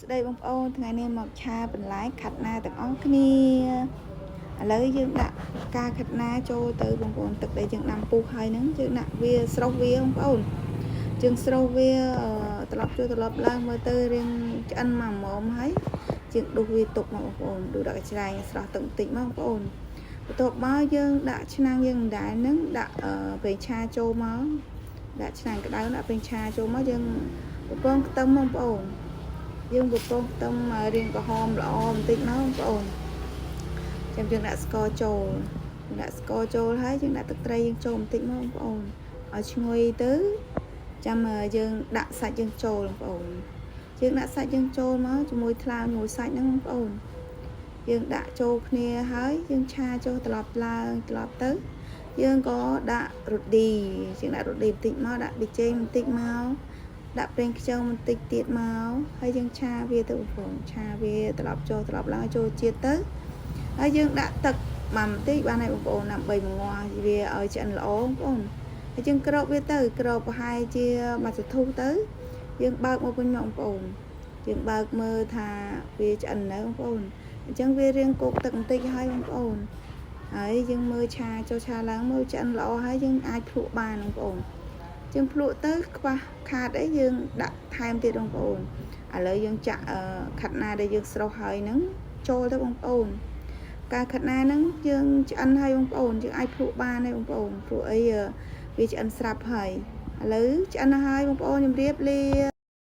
Sụt đây bông ônថ្ងៃនេះមកឆាបន្លែខាត់ណាទាំងអស់គ្នាឥឡូវយើងដាក់ការខាត់ណាចូលទៅបងប្អូនទឹកដែលយើងដាំពុះហើយហ្នឹងយើងដាក់វាស្រុះវាបងប្អូនយើងស្រុះវាត្រឡប់ចូលត្រឡប់ឡើងមើលទៅរៀងឆ្អិនមកម៉មហើយយើងដុសវាទុកមកបងប្អូនដុសដាក់កញ្ច្រែងស្រស់ទឹកបន្តិចមកបងប្អូនបន្ទាប់មកយើងដាក់ឆ្នាំងយើងម្ដែលហ្នឹងដាក់ប្រេងឆាចូលមកដាក់ឆ្នាំងក្តៅដាក់ប្រេងឆាចូលមកយើងបំពងខ្ទឹមបងប្អូនយើងបំពងខ្ទឹមរៀងក្រហមល្អបន្តិចមកបងប្អូនចាំយើងដាក់ស្ករចូលហើយយើងដាក់ទឹកត្រីយើងចូលបន្តិចមកបងប្អូនឲ្យឈ្ងុយទៅចាំយើងដាក់សាច់យើងចូលបងប្អូនយើងដាក់សាច់យើងចូលមកជាមួយថ្លើមជាមួយសាច់ហ្នឹងបងប្អូនយើងដាក់ចូលគ្នាហើយយើងឆាចូលត្រឡប់ឡើងត្រឡប់ទៅយើងក៏ដាក់រ៉ូឌីយើងដាក់រ៉ូឌីបន្តិចមកដាក់ប៊ីចេងបន្តិចមកដាក់ប្រេងខ្យងបន្តិចទៀតមកហើយយើងឆាវាទៅបងប្អូនឆាវាត្រឡប់ចូលត្រឡប់ឡើងចូលជាតិទៅហើយយើងដាក់ទឹកមកបន្តិចបានហើយបងប្អូនដើម្បីបង្ងាស់វាឲ្យឆ្អិនល្អបងប្អូនហើយយើងក្របវាទៅក្របប្រហែលជាមួយសន្ទុះទៅយើងបើកមកវិញមកបងប្អូនយើងបើកមើលថាវាឆ្អិននៅបងប្អូនអញ្ចឹងវារៀងគោកទឹកបន្តិចហើយបងប្អូនហើយយើងមើលឆាចូលឆាឡើងមើលឆ្អិនល្អហើយយើងអាចភ្លក់បានបងប្អូនយើងភ្លក់ទៅខ្វះខាតអីយើងដាក់ថែមទៀតបងប្អូនឥឡូវយើងចាក់ខាត់ណាដែលយើងស្រុះហើយហ្នឹងចូលទៅបងប្អូនការខាត់ណាហ្នឹងយើងឆ្អិនហើយបងប្អូនយើងអាចភ្លក់បានហើយបងប្អូនព្រោះអីវាឆ្អិនស្រាប់ហើយឥឡូវឆ្អិនហើយបងប្អូនជម្រាបលា